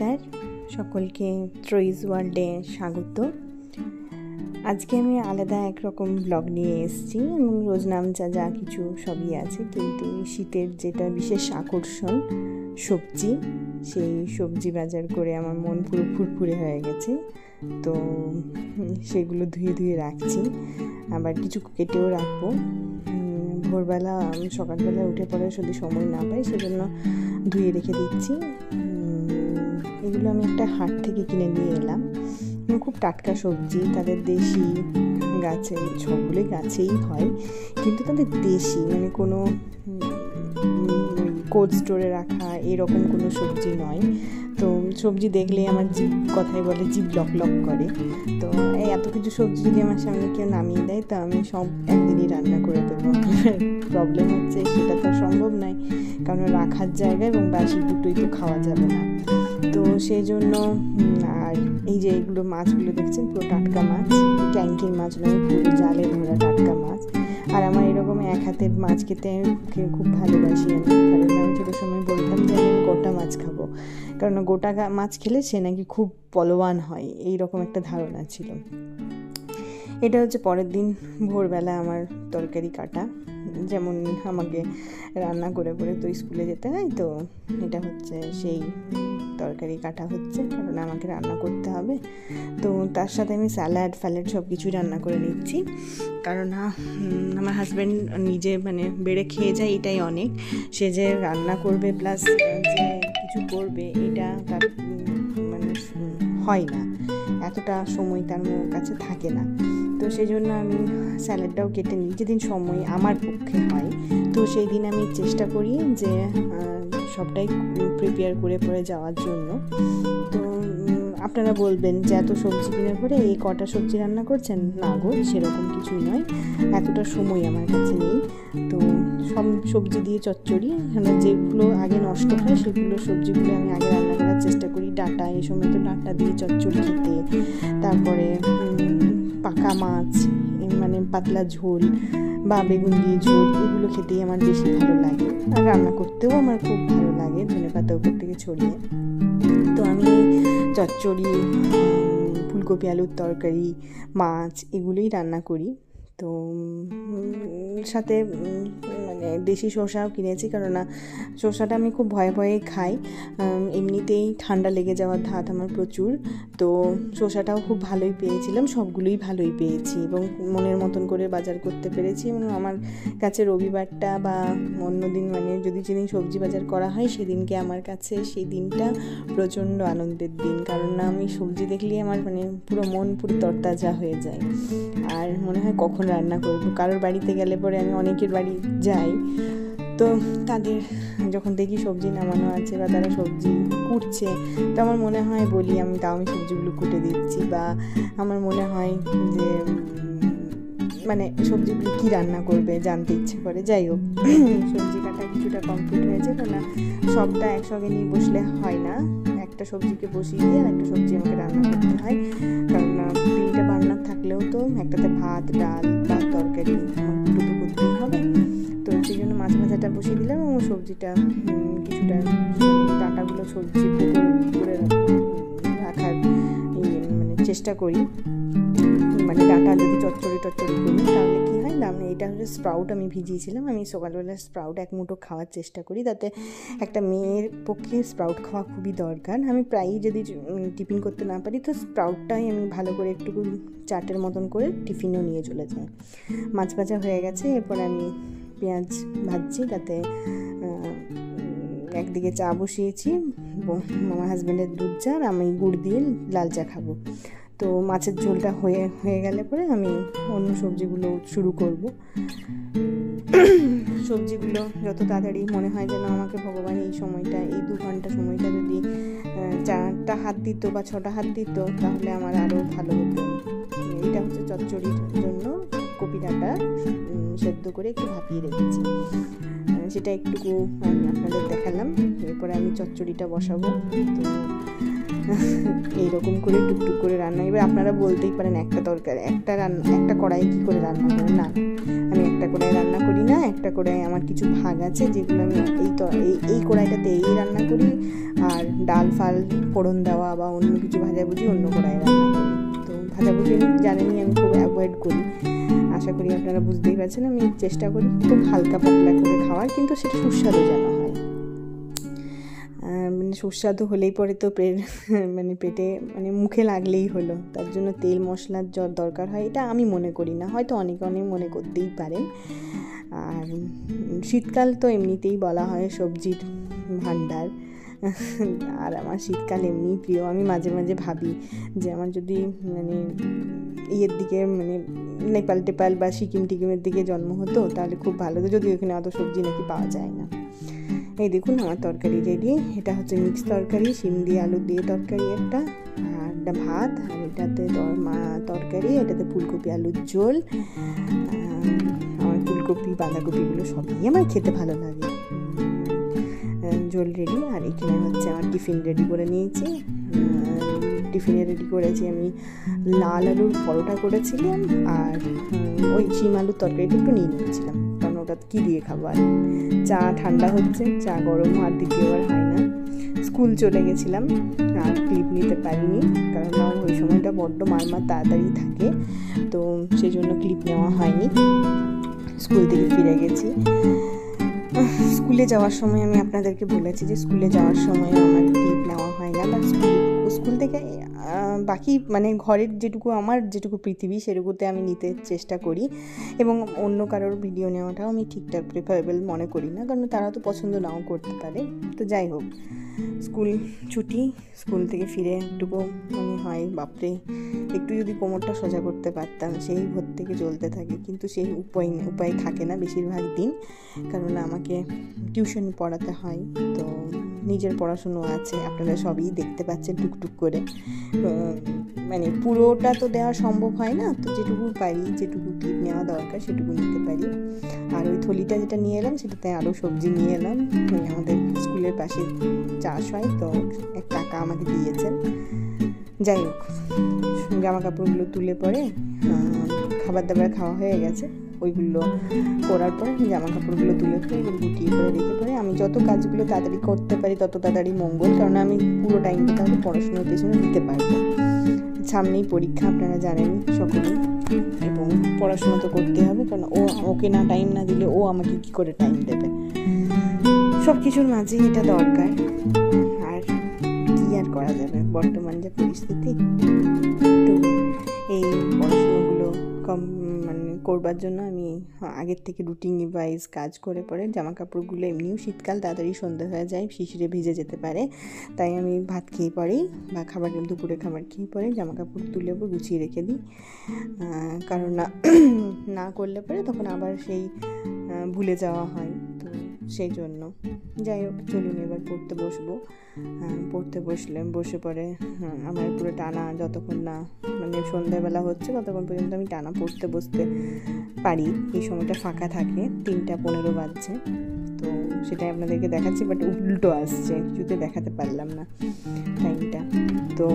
নমস্কার, সকলকে ত্রয়িস ওয়ার্ল্ডে স্বাগত। আজকে আমি আলাদা একরকম ব্লগ নিয়ে এসেছি এবং রোজনামচা যা কিছু সবই আছে, কিন্তু শীতের যেটা বিশেষ আকর্ষণ সবজি, সেই সবজি বাজার করে আমার মন পুরো ফুরফুরে হয়ে গেছে। তো সেগুলো ধুয়ে ধুয়ে রাখছি, আবার কিছু কেটেও রাখবো। ভোরবেলা সকালবেলা উঠে পড়ে যদি সময় না পাই সেজন্য ধুয়ে রেখে দিচ্ছি। এগুলো আমি একটা হাট থেকে কিনে নিয়ে এলাম। খুব টাটকা সবজি, তাদের দেশি গাছে, সবগুলোই গাছেই হয়, কিন্তু তাদের দেশি, মানে কোনো কোল্ড স্টোরে রাখা এরকম কোনো সবজি নয়। তো সবজি দেখলে আমার জিভ, কথাই বলে জিভ লক লক করে। তো এত কিছু সবজি যদি আমার সামনে কেউ নামিয়ে দেয় তো আমি সব একদিনই রান্না করে দেবো। প্রবলেম হচ্ছে সেটা তো সম্ভব নয়, কারণ রাখার জায়গা এবং বাসি দুটোই তো খাওয়া যাবে না। তো সেই জন্য, আর এই যে এগুলো মাছগুলো দেখছেন পুরো টাটকা মাছ, ট্যাঙ্কির মাছ নয়, পুরো জালে ধরা টাটকা মাছ। আর আমার এরকম এক হাতের মাছ খেতে খুব ভালোবাসি আমি, কারণ আমি ছোটোর সময় বলতাম যে আমি গোটা মাছ খাবো, কারণ গোটা মাছ খেলে সে নাকি খুব বলবান হয়, এইরকম একটা ধারণা ছিল। এটা হচ্ছে পরের দিন ভোরবেলা আমার তরকারি কাটা, যেমন আমাকে রান্না করে করে তো স্কুলে যেতে হয়, তো এটা হচ্ছে সেই তরকারি কাটা হচ্ছে, কারণ আমাকে রান্না করতে হবে। তো তার সাথে আমি স্যালাড ফ্যালাড সব কিছুই রান্না করে নিচ্ছি, কারণ আমার হাজব্যান্ড নিজে মানে বেড়ে খেয়ে যায়, এটাই অনেক। সে যে রান্না করবে প্লাস যে কিছু করবে, এটা তার মানে হয় না, এতটা সময় তার কাছে থাকে না। তো সেই জন্য আমি স্যালাডটাও কেটে নিই যেদিন সময় আমার পক্ষে হয়। তো সেই দিন আমি চেষ্টা করি যে সবটাই প্রিপেয়ার করে পরে যাওয়ার জন্য। তো আপনারা বলবেন যে এত সবজি কিনে পরে এই কটা সবজি রান্না করছেন, না গো, সেরকম কিছুই নয়, এতটা সময় আমার কাছে নেই। তো সব সবজি দিয়ে চচ্চড়ি, যেগুলো আগে নষ্ট হয় সেগুলো সবজিগুলো আমি আগে রান্না করার চেষ্টা করি। ডাঁটা, এই সময় তো ডাঁটা দিয়ে চচ্চড়ি খেতে, তারপরে পাকা মাছ, মানে পাতলা ঝোল বা বেগুন দিয়ে ঝোল, এগুলো খেতেই আমার বেশি ভালো লাগে, আর রান্না করতেও আমার খুব ভালো লাগে ধনেপাতা উপর থেকে ছড়িয়ে। তো আমি চচ্চড়ি, ফুলকপি আলুর তরকারি, মাছ, এগুলোই রান্না করি। তো সাথে মানে দেশি শসাও কিনেছি, কারণ শসাটা আমি খুব ভয়ে ভয়ে খাই, এমনিতেই ঠান্ডা লেগে যাওয়ার ধাত আমার প্রচুর। তো শসাটাও খুব ভালোই পেয়েছিলাম, সবগুলোই ভালোই পেয়েছি এবং মনের মতন করে বাজার করতে পেরেছি। এবং আমার কাছে রবিবারটা বা অন্য দিন, মানে যদি যেদিন সবজি বাজার করা হয় সেদিনকে আমার কাছে সেই দিনটা প্রচণ্ড আনন্দের দিন, কারণ আমি সবজি দেখলেই আমার মানে পুরো মন পুরো তরতাজা হয়ে যায়, আর মনে হয় কখন রান্না করব। কারোর বাড়িতে গেলে পরে আমি অনেকের বাড়ি যাই, তো তাদের যখন দেখি সবজি নামানো আছে বা তারা সবজি কুটছে, তো আমার মনে হয় বলি আমি সবজিগুলো কুটে দিচ্ছি, বা আমার মনে হয় যে মানে সবজিগুলো কী রান্না করবে জানতে ইচ্ছে করে। যাই হোক, সবজি কাটা কিছুটা কমপ্লিট হয়েছে, কেননা সবটা একসঙ্গে নিয়ে বসলে হয় না, একটা সবজিকে বসিয়ে দিয়ে আর একটা সবজি আমাকে রান্না করতে হয়, কারণ 3টে বার্নার থাকলেও তো একটাতে ভাত, ডাল বা তরকারি দুটো তো করতেই হবে। তো সেই জন্য মাছ ভাজাটা বসিয়ে দিলাম এবং সবজিটা কিছুটা ডাঁটাগুলো সবজি করে রাখার মানে চেষ্টা করি, মানে ডাঁটা যদি চচ্চড়ি করি তাহলে কী হয় না, এটা হচ্ছে স্প্রাউট আমি ভিজিয়েছিলাম। আমি সকালবেলা স্প্রাউট এক মুঠো খাওয়ার চেষ্টা করি, তাতে একটা মেয়ের পক্ষে স্প্রাউট খাওয়া খুবই দরকার। আমি প্রায়ই যদি টিফিন করতে না পারি তো স্প্রাউটটাই আমি ভালো করে একটু চাটের মতন করে টিফিনেও নিয়ে চলে যাই। মাছ ভাজা হয়ে গেছে, এরপর আমি পেঁয়াজ ভাজছি, তাতে একদিকে চা বসিয়েছি, আমার হাজব্যান্ডের দুধ চা, আর আমি গুড় দিয়ে লাল চা খাবো। তো মাছের ঝোলটা হয়ে গেলে পরে আমি অন্য সবজিগুলো শুরু করব। সবজিগুলো যত তাড়াতাড়ি মনে হয় যেন আমাকে ভগবান এই সময়টা, এই 2 ঘন্টা সময়টা যদি 4টা হাত দিত বা 6টা হাত দিত তাহলে আমার আরও ভালো হতো। এটা হচ্ছে চচ্চড়ির জন্য কপি ডাঁটা সেদ্ধ করে একটু ভাপিয়ে রেখেছি, সেটা একটুকু আমি আপনাদের দেখালাম। এরপরে আমি চচ্চড়িটা বসাবো। তো এইরকম করে টুকটুক করে রান্না। এবার আপনারা বলতেই পারেন একটা তরকারি একটা কড়াই কী করে রান্না করেন? না, আমি একটা কড়াই রান্না করি না, একটা কড়াই আমার কিছু ভাগ আছে যেগুলো আমি এই কড়াইটাতে এই রান্না করি, আর ডাল ফাল ফোড়ন দেওয়া বা অন্য কিছু ভাজাভুজি অন্য কড়াই রান্না করি। তো ভাজাভুজি জানেনই আমি খুব অ্যাভয়েড করি, আশা করি আপনারা বুঝতেই পারছেন। আমি চেষ্টা করি খুব হালকা পাতলা করে খাওয়ার, কিন্তু সেটা সুস্বাদু যেন হয়। মানে সুস্বাদু হলেই পরে তো পেটে মুখে লাগলেই হলো, তার জন্য তেল মশলার দরকার হয়, এটা আমি মনে করি না, হয়তো অনেক মনে করতেই পারেন। আর শীতকাল তো এমনিতেই বলা হয় সবজির ভাণ্ডার, আর আমার শীতকাল এমনিই প্রিয়। আমি মাঝে মাঝে ভাবি যে আমার যদি ইয়ের দিকে নেপাল টেপাল বা সিকিম টিকিমের দিকে জন্ম হতো তাহলে খুব ভালো হতো, যদিও এখানে অত সবজি নাকি পাওয়া যায় না। এই দেখুন আমার তরকারি রেডি। এটা হচ্ছে মিক্স তরকারি, শিম দিয়ে আলু দিয়ে তরকারি একটা, আর একটা ভাত, আর এটাতে তরকারি, এটাতে ফুলকপি আলুর ঝোল। আমার ফুলকপি বাঁধাকপিগুলো সবই আমার খেতে ভালো লাগে। ঝোল রেডি, আর এখানে হচ্ছে আমার টিফিন রেডি করে নিয়েছি। টিফিনে রেডি করেছি আমি লাল আলুর পরোটা করেছিলাম, আর ওই শিম আলুর তরকারিটা একটু নিয়ে নিয়েছিলাম, কারণ ওটা কী দিয়ে খাবার। চা ঠান্ডা হচ্ছে, চা গরম আর দ্বিতীয়বার হয় না। স্কুল চলে গেছিলাম, আর ক্লিপ নিতে পারিনি, কারণ আমার ওই সময়টা বড্ড মারমার তাড়াতাড়ি থাকে, তো সেই জন্য ক্লিপ নেওয়া হয়নি। স্কুল থেকে ফিরে গেছি। স্কুলে যাওয়ার সময় আমি আপনাদেরকে বলেছি যে স্কুলে যাওয়ার সময় আমার ক্লিপ নেওয়া হয় না, বা স্কুল থেকে বাকি ঘরের যেটুকু পৃথিবী সেটুকুতে আমি নিতে চেষ্টা করি, এবং অন্য কারোর ভিডিও নেওয়াটাও আমি ঠিকঠাক প্রেফারেবল মনে করি না, কারণ তারা তো পছন্দ নাও করতে পারে। তো যাই হোক, স্কুল ছুটি, স্কুল থেকে ফিরে একটুকু হয় বাপরে একটু যদি কোমরটা সোজা করতে পারতাম, সেই ভোর থেকে চলতে থাকে, কিন্তু সেই উপায় থাকে না বেশিরভাগ দিন, কারণ আমাকে টিউশন পড়াতে হয়, তো নিজের পড়াশুনো আছে, আপনারা সবই দেখতে পাচ্ছেন টুকটুক করে। পুরোটা তো দেওয়া সম্ভব হয় না, তো যেটুকু পারি, যেটুকু ক্লিপ নেওয়া দরকার সেটুকু নিতে পারি। আর ওই থলিটা যেটা নিয়ে এলাম সেটাতে আরও সবজি নিয়ে এলাম। আমাদের স্কুলের পাশে চাষ হয়, তো এক কাকা আমাকে দিয়েছেন। যাই হোক, জামা কাপড়গুলো তুলে পরে খাবার দাবার খাওয়া হয়ে গেছে, ওইগুলো করার পরে জামা কাপড়গুলো তুলে পরে এগুলো গুটিয়ে করে রেখে পরে আমি যত কাজগুলো তাড়াতাড়ি করতে পারি তত তাড়াতাড়ি মঙ্গল, কারণ আমি পুরো টাইমটা তাহলে পড়াশোনার পেছনে দিতে পারবো। সামনেই পরীক্ষা, আপনারা জানেন সকলেই, এবং পড়াশোনা তো করতে হবে, কারণ ওকে না টাইম না দিলে ও আমাকে কী করে টাইম দেবে। সব কিছুর মাঝেই এটা দরকার, আর কী আর করা যাবে বর্তমান যে পরিস্থিতি। তো এই পড়াশোনাগুলো করবার জন্য আমি আগের থেকে রুটিন ওয়াইজ কাজ করে পরে জামা কাপড়গুলো, এমনিও শীতকাল তাড়াতাড়ি সন্ধে হয়ে যায়, শিশিরে ভিজে যেতে পারে, তাই আমি ভাত খেয়ে পরেই বা দুপুরে খাবার খেয়ে পরে জামা কাপড় তুলে গুছিয়ে রেখে দিই, কারণ না করলে পরে তখন আবার সেই ভুলে যাওয়া হয়, তো সেই জন্য। যাই হোক, চলুন এবার পড়তে বসবো। পড়তে বসে পরে আমার পুরো টানা যতক্ষণ না সন্ধ্যাবেলা হচ্ছে ততক্ষণ পর্যন্ত আমি টানা পড়তে বসতে পারি। এই সময়টা ফাঁকা থাকে, 3:15 বাজছে, তো সেটাই আপনাদেরকে দেখাচ্ছি, বাট উল্টো আসছে, কিছুতে দেখাতে পারলাম না টাইমটা। তো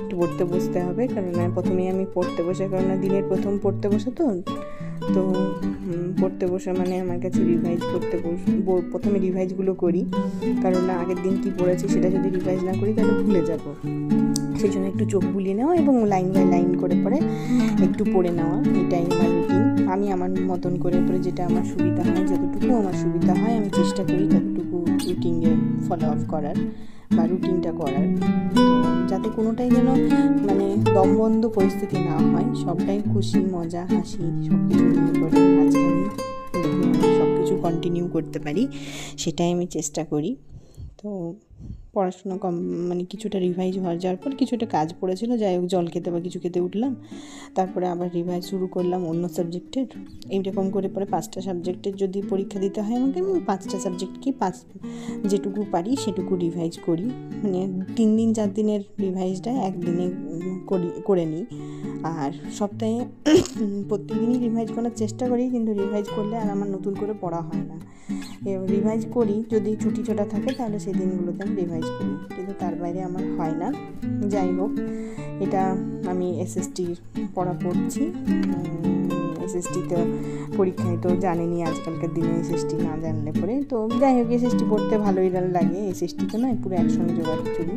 একটু পড়তে বসতে হবে, কারণ প্রথমেই আমি পড়তে বসে, কারণ দিনের প্রথম পড়তে বসে, তো পড়তে বসে আমার কাছে রিভাইজ করতে প্রথমে রিভাইজগুলো করি, কারণ আগের দিন কী পড়েছি সেটা যদি রিভাইজ না করি তাহলে ভুলে যাব। সেই জন্য একটু চোখ বুলিয়ে নেওয়া এবং লাইন বাই লাইন করে পরে একটু পড়ে নেওয়া, এটাই আমার রুটিন। আমি আমার মতন করে পরে যেটা আমার সুবিধা হয়, যতটুকু আমার সুবিধা হয় আমি চেষ্টা করি ততটুকু রুটিনে ফলো আপ করার বা রুটিনটা করার, তো যাতে কোনোটাই যেন দমবন্ধ পরিস্থিতি না হয়, সবটাই খুশি মজা হাসি সব কিছু নিয়ে পরে আজকে আমি সব কিছু কন্টিনিউ করতে পারি, সেটাই আমি চেষ্টা করি। তো পড়াশোনা কিছুটা রিভাইজ হয়ে যাওয়ার পর কিছুটা কাজ পড়েছিল, যাই হোক জল খেতে বা কিছু খেতে উঠলাম, তারপরে আবার রিভাইজ শুরু করলাম অন্য সাবজেক্টের। এইরকম করে পরে 5টা সাবজেক্টের যদি পরীক্ষা দিতে হয় আমাকে, আমি 5টা সাবজেক্টকে যেটুকু পারি সেটুকু রিভাইজ করি, 3 দিন 4 দিনের রিভাইজটা একদিনে করে নিই, আর সপ্তাহে প্রত্যেকদিনই রিভাইজ করার চেষ্টা করি, কিন্তু রিভাইজ করলে আর আমার নতুন করে পড়া হয় না। রিভাইজ করি, যদি ছুটি ছোটা থাকে তাহলে সেই দিনগুলোতে আমি রিভাইজ করি, কিন্তু তার বাইরে আমার হয় না। যাই হোক, এটা আমি এসএসটির পড়া পড়ছি। এসএসটিতে পরীক্ষায় তো জানেনি আজকালকার দিনে এসএসটি না জানলে পরে, তো যাই হোক এসএসটি পড়তে ভালোই লাগে। এসএসটি তো নয়, পুরো একসঙ্গে জোগাড় চুরি।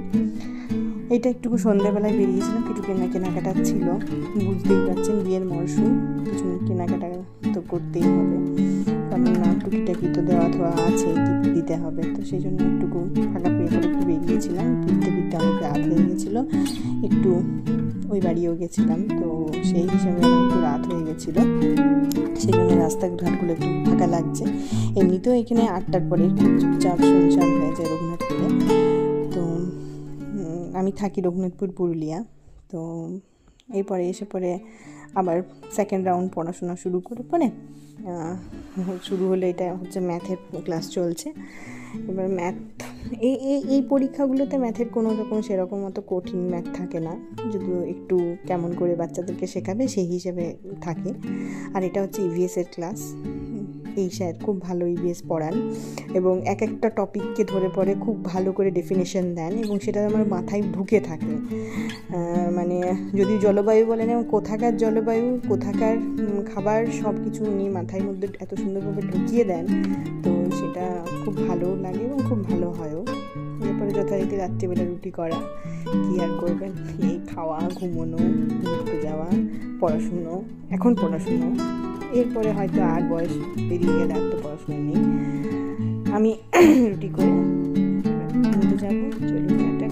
এটা একটু সন্ধ্যাবেলায় বেরিয়েছিলাম, কিছু কেনাকাটা ছিল, বুঝতেই পারছেন বিয়ের মরশুম, কিছু কেনাকাটা তো করতেই হবে, কারণ না টুকিটাকি তো দেওয়া ধোয়া আছে, টিপ দিতে হবে, তো সেই জন্য একটুকু ফাঁকা পেয়ে করে একটু বেরিয়েছিলাম। ফিরতে অনেক রাত হয়ে গেছিলো, একটু ওই বাড়িও গেছিলাম, তো সেই হিসাবে একটু রাত হয়ে গেছিলো, সেই জন্য রাস্তাঘাটগুলো একটু ফাঁকা লাগছে। এমনিতেও এখানে 8টার পরে খুব চুপচাপ শুনশান হয়ে যায় রঘুনাথপুরে। তো আমি থাকি রঘুনাথপুর, পুরুলিয়া। তো এরপরে এসে পরে আবার সেকেন্ড রাউন্ড পড়াশোনা শুরু করে পরে শুরু হলে, এটা হচ্ছে ম্যাথের ক্লাস চলছে। এবার ম্যাথ এই পরীক্ষাগুলোতে ম্যাথের কোনো রকম সেরকম অত কঠিন ম্যাথ থাকে না, যদিও একটু কেমন করে বাচ্চাদেরকে শেখাবে সেই হিসেবে থাকে। আর এটা হচ্ছে ইভিএসের ক্লাস। এই স্যার খুব ভালো ইভিএস পড়ান এবং এক একটা টপিককে ধরে পড়ে খুব ভালো করে ডেফিনেশন দেন, এবং সেটা আমার মাথায় ঢুকে থাকে। মানে যদি জলবায়ু বলেন, এবং কোথাকার জলবায়ু, কোথাকার খাবার, সব কিছু উনি মাথায় মধ্যে এত সুন্দরভাবে ঢুকিয়ে দেন, তো সেটা খুব ভালো লাগে এবং খুব ভালো হয়ও। এরপরে যথারীতি রাত্রিবেলা রুটি করা, কী আর করবেন, এই খাওয়া, ঘুমোনো, ঘুরতে যাওয়া, পড়াশুনো, এখন পড়াশুনো। এরপরে হয়তো আর বয়স পেরিয়ে গেলে আর তো পড়াশোনা নেই। আমি রুটি করে ঘুরতে যাবো, চলুন, একটা